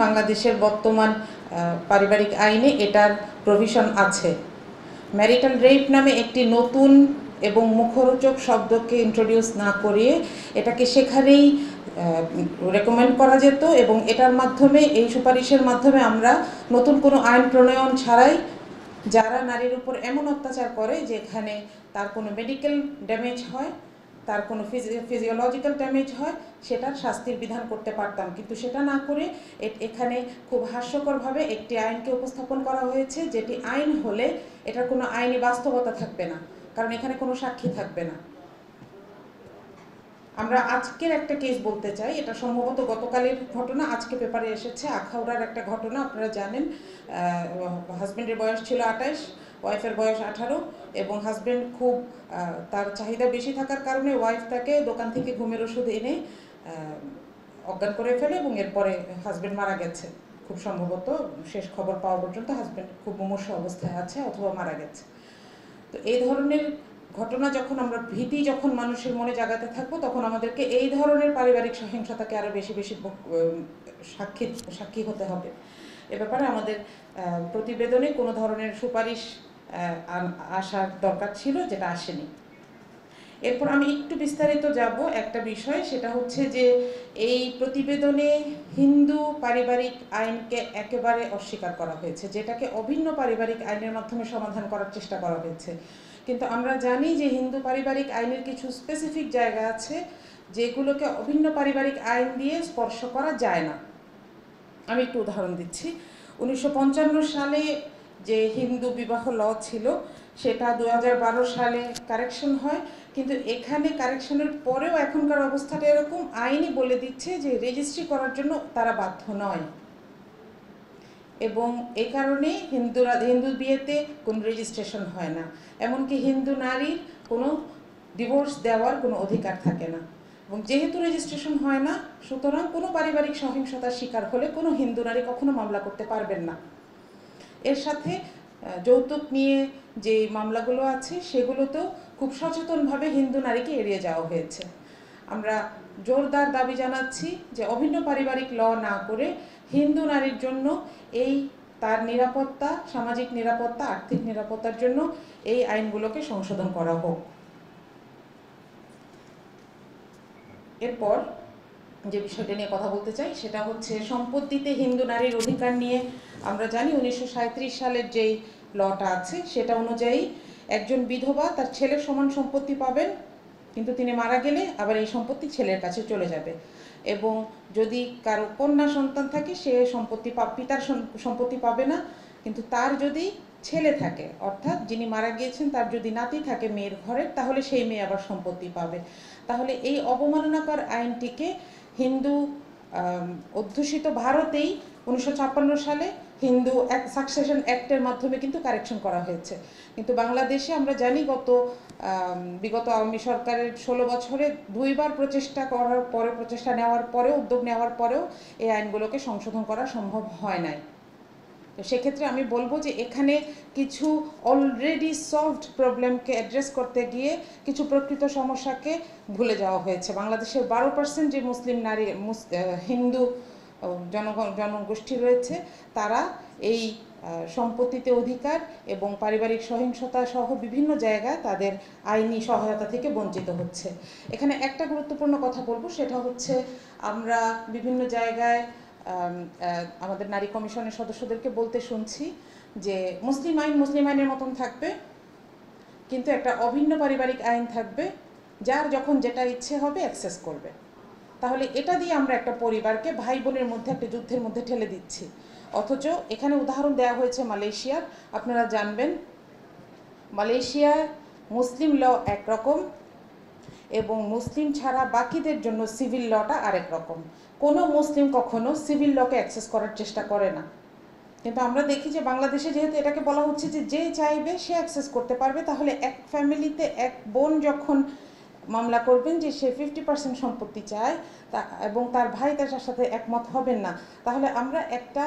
বাংলাদেশের বর্তমান পারিবারিক আইনে এটার প্রভিশন আছে। ম্যারিটাল রেপ নামে একটি নতুন এবং মুখরোচক শব্দকে ইন্ট্রোডিউস না করিয়ে এটাকে সেখানেই রেকমেন্ড করা যেত এবং এটার মাধ্যমে, এই সুপারিশের মাধ্যমে আমরা নতুন কোনো আইন প্রণয়ন ছাড়াই যারা নারীর উপর এমন অত্যাচার করে যেখানে তার কোনো মেডিকেল ড্যামেজ হয়, তার কোনো ফিজিওলজিক্যাল ড্যামেজ হয়, সেটার শাস্তির বিধান করতে পারতাম। কিন্তু সেটা না করে এখানে খুব হাস্যকরভাবে একটি আইনকে উপস্থাপন করা হয়েছে, যেটি আইন হলে এটার কোনো আইনি বাস্তবতা থাকবে না, কারণ এখানে কোনো সাক্ষী থাকবে না। আমরা আজকের একটা কেস বলতে চাই, এটা সম্ভবত গতকালের ঘটনা, আজকে পেপারে এসেছে। আখাউড়ার একটা ঘটনা, আপনারা জানেন। হাজব্যান্ডের বয়স ছিল 28, ওয়াইফের বয়স 18 এবং হাজব্যান্ড খুব তার চাহিদা বেশি থাকার কারণে ওয়াইফ তাকে দোকান থেকে ঘুমের ওষুধ এনে অজ্ঞান করে ফেলে এবং এরপরে হাজব্যান্ড মারা গেছে। খুব সম্ভবত শেষ খবর পাওয়া পর্যন্ত হাজব্যান্ড খুব মুমূর্ষ অবস্থায় আছে অথবা মারা গেছে। তো এই ধরনের ঘটনা যখন আমরা ভীতি যখন মানুষের মনে জাগাতে থাকবো, তখন আমাদেরকে এই ধরনের পারিবারিক সহিংসতাকে আরও বেশি বেশি সাক্ষী হতে হবে। এ ব্যাপারে আমাদের প্রতিবেদনে কোনো ধরনের সুপারিশ আসার দরকার ছিল, যেটা আসেনি। এরপর আমি একটু বিস্তারিত যাব একটা বিষয়, সেটা হচ্ছে যে এই প্রতিবেদনে হিন্দু পারিবারিক আইনকে একেবারে অস্বীকার করা হয়েছে, যেটাকে অভিন্ন পারিবারিক আইনের মাধ্যমে সমাধান করার চেষ্টা করা হয়েছে। কিন্তু আমরা জানি যে হিন্দু পারিবারিক আইনের কিছু স্পেসিফিক জায়গা আছে যেগুলোকে অভিন্ন পারিবারিক আইন দিয়ে স্পর্শ করা যায় না। আমি একটু উদাহরণ দিচ্ছি। 1955 সালে যে হিন্দু বিবাহ ল ছিল, সেটা 2012 সালে কারেকশন হয়, কিন্তু এখানে কারেকশনের পরেও এখনকার অবস্থাটা এরকম, আইনই বলে দিচ্ছে যে রেজিস্ট্রি করার জন্য তারা বাধ্য নয় এবং এই কারণে হিন্দু বিয়েতে কোনো রেজিস্ট্রেশন হয় না, এমনকি হিন্দু নারীর কোনো ডিভোর্স দেওয়ার কোনো অধিকার থাকে না। এবং যেহেতু রেজিস্ট্রেশন হয় না, সুতরাং কোনো পারিবারিক সহিংসতার শিকার হলে কোনো হিন্দু নারী কখনো মামলা করতে পারবেন না। এর সাথে যৌতুক নিয়ে যে মামলাগুলো আছে, সেগুলোতেও খুব সচেতনভাবে হিন্দু নারীকে এড়িয়ে যাওয়া হয়েছে। আমরা জোরদার দাবি জানাচ্ছি যে অভিন্ন পারিবারিক ল না করে হিন্দু নারীর জন্য এই তার নিরাপত্তা, সামাজিক নিরাপত্তা, আর্থিক নিরাপত্তার জন্য এই আইনগুলোকে সংশোধন করা হোক। এরপর যে বিষয়টা নিয়ে কথা বলতে চাই, সেটা হচ্ছে সম্পত্তিতে হিন্দু নারীর অধিকার নিয়ে। আমরা জানি 1937 সালের যেই লটা আছে, সেটা অনুযায়ী একজন বিধবা তার ছেলের সমান সম্পত্তি পাবেন, কিন্তু তিনি মারা গেলে আবার এই সম্পত্তি ছেলের কাছে চলে যাবে। এবং যদি কারো কন্যা সন্তান থাকে, সে পিতার সম্পত্তি পাবে না, কিন্তু তার যদি ছেলে থাকে, অর্থাৎ যিনি মারা গিয়েছেন তার যদি নাতি থাকে মেয়ের ঘরে, তাহলে সেই মেয়ে আবার সম্পত্তি পাবে। তাহলে এই অবমাননাকর আইনটিকে হিন্দু অধ্যুষিত ভারতেই 1956 সালে হিন্দু সাকসেশন অ্যাক্টের মাধ্যমে কিন্তু কারেকশন করা হয়েছে। কিন্তু বাংলাদেশে আমরা জানি বিগত আওয়ামী সরকারের 16 বছরে 2 বার প্রচেষ্টা করার পরে, প্রচেষ্টা নেওয়ার পরেও, উদ্যোগ নেওয়ার পরেও এই আইনগুলোকে সংশোধন করা সম্ভব হয় নাই। তো সেক্ষেত্রে আমি বলবো যে এখানে কিছু অলরেডি সলভড প্রবলেমকে অ্যাড্রেস করতে গিয়ে কিছু প্রকৃত সমস্যাকে ভুলে যাওয়া হয়েছে। বাংলাদেশের 12% যে মুসলিম নারী, হিন্দু জনগোষ্ঠী রয়েছে, তারা এই সম্পত্তিতে অধিকার এবং পারিবারিক সহিংসতা সহ বিভিন্ন জায়গায় তাদের আইনি সহায়তা থেকে বঞ্চিত হচ্ছে। এখানে একটা গুরুত্বপূর্ণ কথা বলবো, সেটা হচ্ছে আমরা বিভিন্ন জায়গায় আমাদের নারী কমিশনের সদস্যদেরকে বলতে শুনছি যে মুসলিম আইনের মতন থাকবে, কিন্তু একটা অভিন্ন পারিবারিক আইন থাকবে, যার যখন যেটা ইচ্ছে হবে অ্যাক্সেস করবে। তাহলে এটা দিয়ে আমরা একটা পরিবারকে ভাই বোনের মধ্যে একটা যুদ্ধের মধ্যে ঠেলে দিচ্ছি। অথচ এখানে উদাহরণ দেওয়া হয়েছে মালয়েশিয়ার। আপনারা জানবেন, মালয়েশিয়ায় মুসলিম ল একরকম এবং মুসলিম ছাড়া বাকিদের জন্য সিভিল লটা আরেক রকম। কোনো মুসলিম কখনো সিভিল লকে অ্যাক্সেস করার চেষ্টা করে না। কিন্তু আমরা দেখি যে বাংলাদেশে যেহেতু এটাকে বলা হচ্ছে যে চাইবে সে অ্যাক্সেস করতে পারবে, তাহলে এক ফ্যামিলিতে এক বোন যখন মামলা করবেন যে সে 50% সম্পত্তি চায় এবং তার ভাই তার সাথে একমত হবেন না, তাহলে আমরা একটা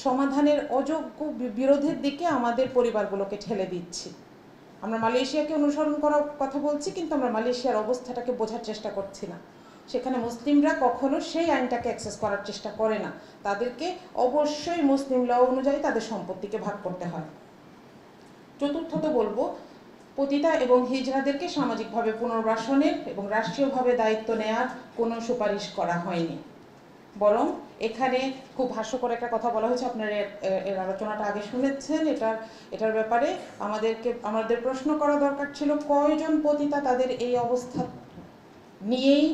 সমাধানের অযোগ্য বিরোধের দিকে আমাদের পরিবারগুলোকে ঠেলে দিচ্ছি। আমরা মালয়েশিয়াকে অনুসরণ করার কথা বলছি, কিন্তু আমরা মালয়েশিয়ার অবস্থাটাকে বোঝার চেষ্টা করছি না। সেখানে মুসলিমরা কখনো সেই আইনটাকে অ্যাক্সেস করার চেষ্টা করে না। তাদেরকে অবশ্যই মুসলিম ল অনুযায়ী তাদের সম্পত্তিকে ভাগ করতে হয়। চতুর্থত বলবো, পতিতা এবং হিজড়াদেরকে সামাজিকভাবে পুনর্বাসনের এবং রাষ্ট্রীয়ভাবে দায়িত্ব নেওয়ার কোনো সুপারিশ করা হয়নি, বরং এখানে খুব হাস্যকর একটা কথা বলা হয়েছে। আপনারা এর আলোচনাটা আগে শুনেছেন। এটার ব্যাপারে আমাদের প্রশ্ন করা দরকার ছিল, কয়জন পতিতা তাদের এই অবস্থা নিয়েই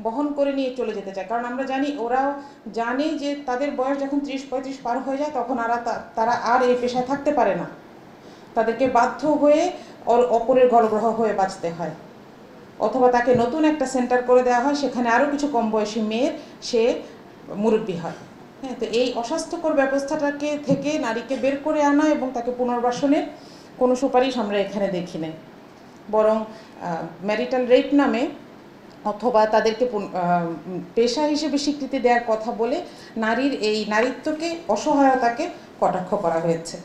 বহন করে নিয়ে চলে যেতে চায়। কারণ আমরা জানি, ওরাও জানে যে তাদের বয়স যখন 30-35 পার হয়ে যায় তখন তারা আর এই পেশায় থাকতে পারে না। তাদেরকে বাধ্য হয়ে অপরের গলগ্রহ হয়ে বাঁচতে হয়, অথবা তাকে নতুন একটা সেন্টার করে দেওয়া হয়, সেখানে আরও কিছু কম বয়সী মেয়ের সে মুরব্বী হয়। হ্যাঁ, তো এই অস্বাস্থ্যকর ব্যবস্থাটাকে থেকে নারীকে বের করে আনা এবং তাকে পুনর্বাসনের কোনো সুপারিশ আমরা এখানে দেখি নাই। বরং ম্যারিটাল রেপ নামে অথবা তাদেরকে পেশা হিসেবে স্বীকৃতি দেওয়ার কথা বলে নারীর এই নারীত্বকে, অসহায়তাকে কটাক্ষ করা হয়েছে।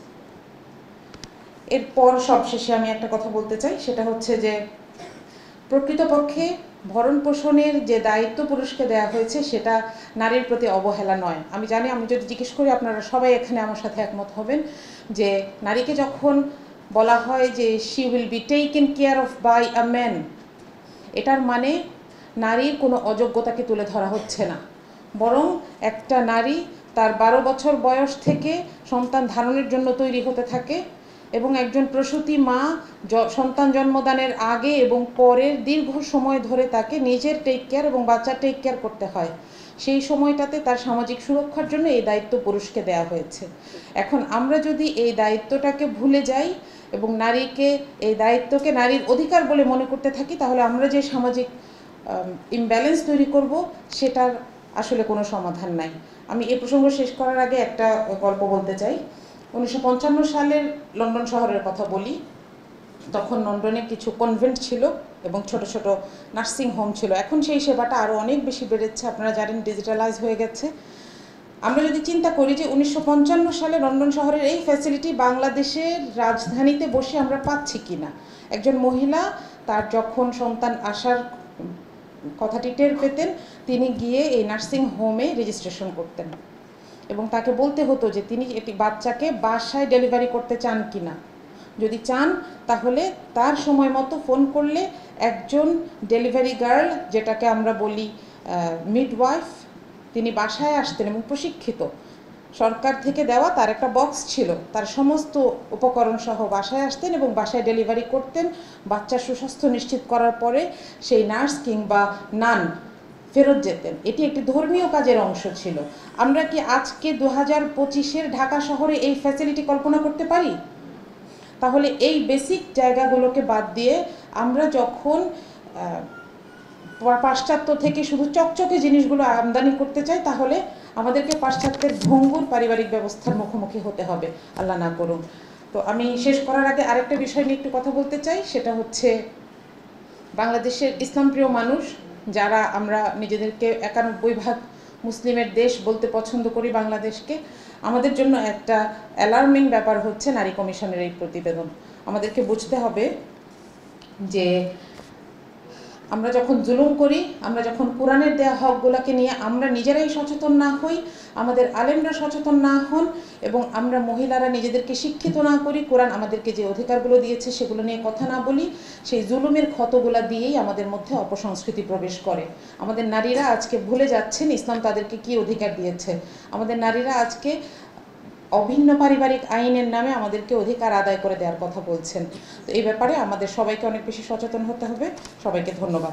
এরপর সবশেষে আমি একটা কথা বলতে চাই, সেটা হচ্ছে যে প্রকৃতপক্ষে ভরণ পোষণের যে দায়িত্ব পুরুষকে দেওয়া হয়েছে সেটা নারীর প্রতি অবহেলা নয়। আমি জানি, আমি যদি জিজ্ঞেস করি আপনারা সবাই এখানে আমার সাথে একমত হবেন যে নারীকে যখন বলা হয় যে she will be taken care of by a man, এটার মানে নারীর কোনো অযোগ্যতাকে তুলে ধরা হচ্ছে না, বরং একটা নারী তার 12 বছর বয়স থেকে সন্তান ধারণের জন্য তৈরি হতে থাকে এবং একজন প্রসূতি মা সন্তান জন্মদানের আগে এবং পরের দীর্ঘ সময় ধরে তাকে নিজের টেক কেয়ার এবং বাচ্চার টেক কেয়ার করতে হয়। সেই সময়টাতে তার সামাজিক সুরক্ষার জন্য এই দায়িত্ব পুরুষকে দেওয়া হয়েছে। এখন আমরা যদি এই দায়িত্বটাকে ভুলে যাই এবং এই দায়িত্বকে নারীর অধিকার বলে মনে করতে থাকি, তাহলে আমরা যে সামাজিক ইমব্যালেন্স তৈরি করব সেটার আসলে কোনো সমাধান নাই। আমি এই প্রসঙ্গ শেষ করার আগে একটা গল্প বলতে চাই। 1955 সালের লন্ডন শহরের কথা বলি। তখন লন্ডনে কিছু কনভেন্ট ছিল এবং ছোট ছোট নার্সিং হোম ছিল। এখন সেই সেবাটা আরও অনেক বেশি বেড়েছে, আপনারা জানেন, ডিজিটালাইজ হয়ে গেছে। আমরা যদি চিন্তা করি যে 1955 সালে লন্ডন শহরের এই ফ্যাসিলিটি বাংলাদেশের রাজধানীতে বসে আমরা পাচ্ছি কিনা। একজন মহিলা তার যখন সন্তান আসার কথাটি টের পেতেন, তিনি গিয়ে এই নার্সিং হোমে রেজিস্ট্রেশন করতেন এবং তাকে বলতে হতো যে তিনি একটি বাচ্চাকে বাসায় ডেলিভারি করতে চান কিনা। যদি চান তাহলে তার সময় মতো ফোন করলে একজন ডেলিভারি গার্ল, যেটাকে আমরা বলি মিডওয়াইফ, তিনি বাসায় আসতেন এবং প্রশিক্ষিত, সরকার থেকে দেওয়া তার একটা বক্স ছিল, তার সমস্ত উপকরণ সহ বাসায় আসতেন এবং বাসায় ডেলিভারি করতেন। বাচ্চার সুস্বাস্থ্য নিশ্চিত করার পরে সেই নার্স কিংবা নান ফেরত যেতেন। এটি একটি ধর্মীয় কাজের অংশ ছিল। আমরা কি আজকে 2025-এর ঢাকা শহরে এই ফ্যাসিলিটি কল্পনা করতে পারি? তাহলে এই বেসিক জায়গাগুলোকে বাদ দিয়ে আমরা যখন পাশ্চাত্য থেকে শুধু চকচকে জিনিসগুলো আমদানি করতে চাই, তাহলে আমাদেরকে পাশ্চাত্যের ভঙ্গুর পারিবারিক ব্যবস্থার মুখোমুখি হতে হবে, আল্লাহ না করুন। তো আমি শেষ করার আগে আরেকটা বিষয় নিয়ে একটু কথা বলতে চাই, সেটা হচ্ছে বাংলাদেশের ইসলামপ্রিয় মানুষ যারা আমরা নিজেদেরকে 91% মুসলিমের দেশ বলতে পছন্দ করি বাংলাদেশকে, আমাদের জন্য একটা অ্যালার্মিং ব্যাপার হচ্ছে নারী কমিশনের এই প্রতিবেদন। আমাদেরকে বুঝতে হবে যে আমরা যখন জুলুম করি, আমরা যখন কোরআনের দেয়া হকগুলোকে নিয়ে আমরা নিজেরাই সচেতন না হই, আমাদের আলেমরা সচেতন না হন এবং আমরা মহিলারা নিজেদেরকে শিক্ষিত না করি, কোরআন আমাদেরকে যে অধিকারগুলো দিয়েছে সেগুলো নিয়ে কথা না বলি, সেই জুলুমের ক্ষতগুলা দিয়েই আমাদের মধ্যে অপসংস্কৃতি প্রবেশ করে। আমাদের নারীরা আজকে ভুলে যাচ্ছেন ইসলাম তাদেরকে কি অধিকার দিয়েছে। আমাদের নারীরা আজকে অভিন্ন পারিবারিক আইনের নামে আমাদেরকে অধিকার আদায় করে দেওয়ার কথা বলছেন। তো এই ব্যাপারে আমাদের সবাইকে অনেক বেশি সচেতন হতে হবে। সবাইকে ধন্যবাদ।